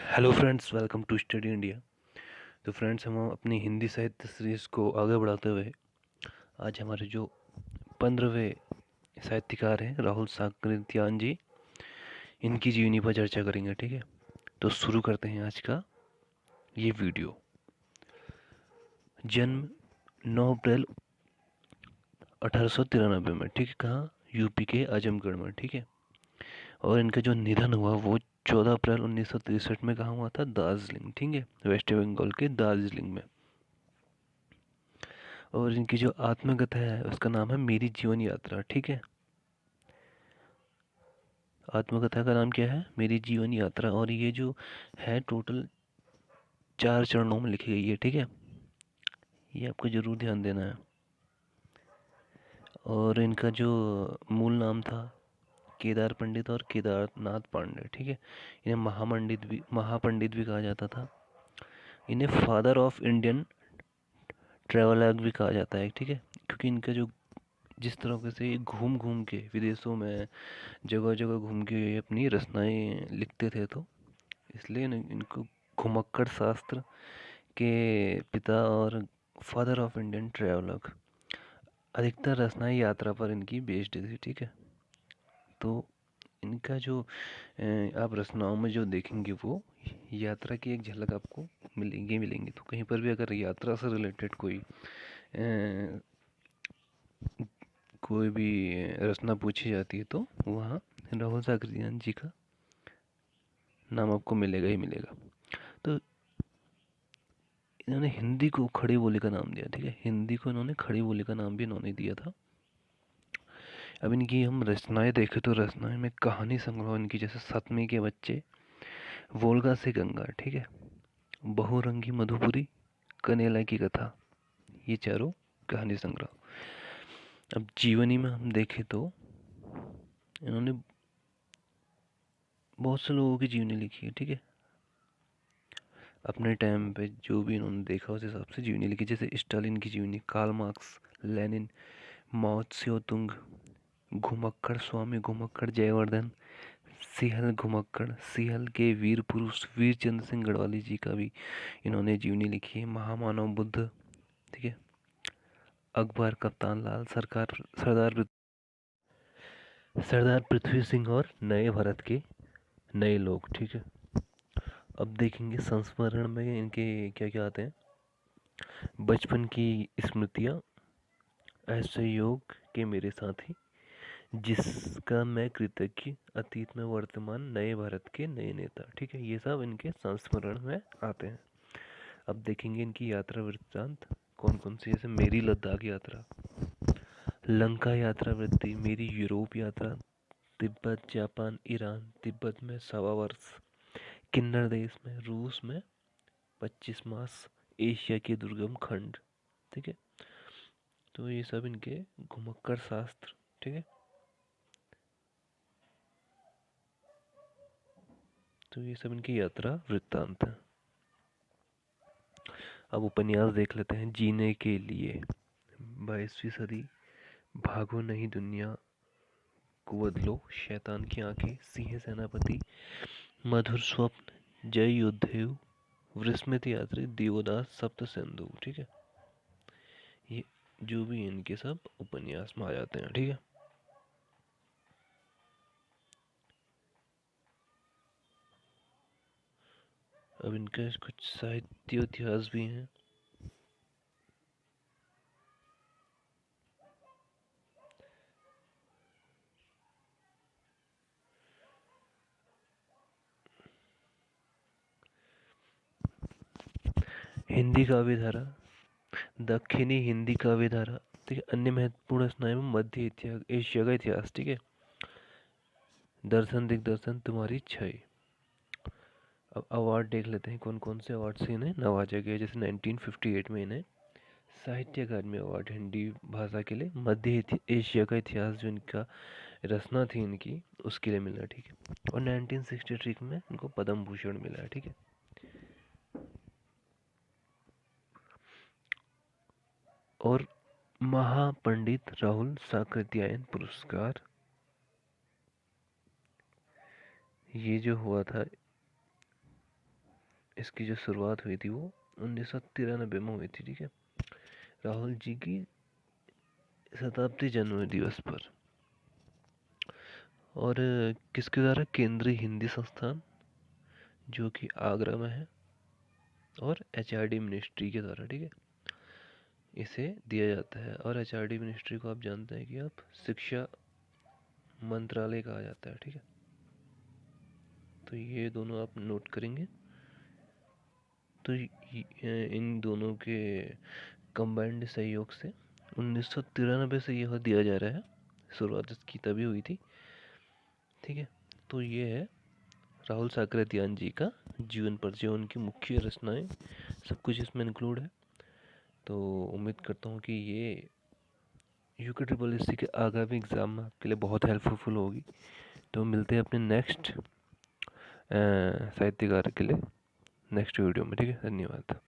Hello friends, welcome to study India. तो friends, हम अपनी हिंदी साहित्य सीरीज़ को आगे बढ़ाते हुए आज हमारे जो 15वें साहित्यकार हैं राहुल साकृत्यायन जी, इनकी जीवनी पर चर्चा करेंगे। ठीक है, तो शुरू करते हैं आज का ये वीडियो। जन्म 9 अप्रैल 1893 में, ठीक है, कहाँ? यूपी के आजमगढ़ में। ठीक है, और इनका जो निधन हुआ वो 14 अप्रैल 1963 में कहाँ हुआ था? दार्जिलिंग, ठीक है, वेस्ट बंगाल के दार्जिलिंग में। और इनकी जो आत्मकथा है उसका नाम है मेरी जीवन यात्रा। ठीक है, आत्मकथा का नाम क्या है? मेरी जीवन यात्रा। और ये जो है टोटल 4 चरणों में लिखी गई है। ठीक है, ये आपको जरूर ध्यान देना है। और इनका जो मूल नाम था केदार पंडित और केदारनाथ पांडे। ठीक है, इन्हें महापंडित भी कहा जाता था। इन्हें फादर ऑफ इंडियन ट्रेवलॉग भी कहा जाता है। ठीक है, क्योंकि इनका जो जिस तरीके से ये घूम घूम के विदेशों में जगह जगह घूम के ये अपनी रचनाएं लिखते थे, तो इसलिए इनको घुमक्कड़ शास्त्र के पिता और फादर ऑफ इंडियन ट्रेवलर। अधिकतर रचनाएं यात्रा पर इनकी बेस्ड थी। ठीक है, तो इनका जो आप रचनाओं में जो देखेंगे वो यात्रा की एक झलक आपको मिलेंगी। तो कहीं पर भी अगर यात्रा से रिलेटेड कोई भी रचना पूछी जाती है तो वहाँ राहुल साकृतियान जी का नाम आपको मिलेगा ही मिलेगा। तो इन्होंने हिंदी को खड़ी बोली का नाम दिया। ठीक है, हिंदी को इन्होंने खड़ी बोली का नाम भी इन्होंने दिया था। अब इनकी हम रचनाएं देखें तो रचनाएं में कहानी संग्रह इनकी जैसे सतमी के बच्चे, वोल्गा से गंगा, ठीक है, बहुरंगी मधुपुरी, कनेला की कथा, ये चारों कहानी संग्रह। अब जीवनी में हम देखें तो इन्होंने बहुत से लोगों की जीवनी लिखी है। ठीक है, अपने टाइम पे जो भी इन्होंने देखा उस हिसाब से जीवनी लिखी। जैसे स्टालिन की जीवनी, कार्ल मार्क्स, लेनिन, माओ त्से तुंग, घुमक्कड़, स्वामी घुमक्कड़, जयवर्धन, सिहल घुमक्कड़, सिहल के वीर पुरुष वीर चंद्र सिंह गढ़वाली जी का भी इन्होंने जीवनी लिखी है। महामानव बुद्ध, ठीक है, अकबर, कप्तान लाल, सरदार पृथ्वी सिंह और नए भारत के नए लोग। ठीक है, अब देखेंगे संस्मरण में इनके क्या क्या आते हैं। बचपन की स्मृतियाँ, असहयोग के मेरे साथी, जिसका मैं कृतज्ञ, अतीत में वर्तमान, नए भारत के नए नेता। ठीक है, ये सब इनके संस्मरण में आते हैं। अब देखेंगे इनकी यात्रा वृत्तांत कौन कौन सी। जैसे मेरी लद्दाख यात्रा, लंका यात्रा वृत्ति, मेरी यूरोप यात्रा, तिब्बत, जापान, ईरान, तिब्बत में 1.25 वर्ष, किन्नर देश में, रूस में 25 मास, एशिया के दुर्गम खंड। ठीक है, तो ये सब इनके घुमक्कड़ शास्त्र। ठीक है, तो ये सब इनकी यात्रा वृत्तांत है। अब उपन्यास देख लेते हैं। जीने के लिए, 22वीं सदी, भागो नहीं दुनिया को बदलो, शैतान की आंखें, सिंह सेनापति, मधुर स्वप्न, जय योद्धेव, विस्मृत यात्री, देवदास, सप्त सिंधु। ठीक है, ये जो भी इनके सब उपन्यास में आ जाते हैं। ठीक है, अब इनका कुछ साहित्य इतिहास भी हैं। हिंदी काव्य धारा, दक्षिणी हिंदी काव्य धारा। ठीक है, अन्य महत्वपूर्ण रचनाएं में मध्य इतिहास, एशिया का इतिहास। ठीक है, दर्शन दिग्दर्शन, तुम्हारी छय। अब अवार्ड देख लेते हैं कौन कौन से अवार्ड से इन्हें नवाजा गया। जैसे 1958 में इन्हें साहित्य अकादमी अवार्ड हिंदी भाषा के लिए, मध्य एशिया का इतिहास जो इनका रचना थी इनकी उसके लिए मिला। ठीक है, और 1963 में इनको पद्म भूषण मिला। ठीक है, और महापंडित राहुल साकृत्यायन पुरस्कार, ये जो हुआ था इसकी जो शुरुआत हुई थी वो 1993 में हुई थी, ठीक है, राहुल जी की शताब्दी जन्म दिवस पर। और किसके द्वारा? केंद्रीय हिंदी संस्थान जो कि आगरा में है, और HRD मिनिस्ट्री के द्वारा, ठीक है, इसे दिया जाता है। और HRD मिनिस्ट्री को आप जानते हैं कि आप शिक्षा मंत्रालय कहा जाता है, ठीक है। तो ये दोनों आप नोट करेंगे। तो इन दोनों के कंबाइंड सहयोग से 1993 से यह दिया जा रहा है, शुरुआत इसकी तभी हुई थी, ठीक है। तो ये है राहुल साकृत्यायन जी का जीवन परिचय, उनकी मुख्य रचनाएं, सब कुछ इसमें इंक्लूड है। तो उम्मीद करता हूँ कि ये UKSS के आगामी एग्ज़ाम में आपके लिए बहुत हेल्पफुल होगी। तो मिलते हैं अपने नेक्स्ट साहित्यकार के लिए नेक्स्ट वीडियो में, ठीक है। धन्यवाद।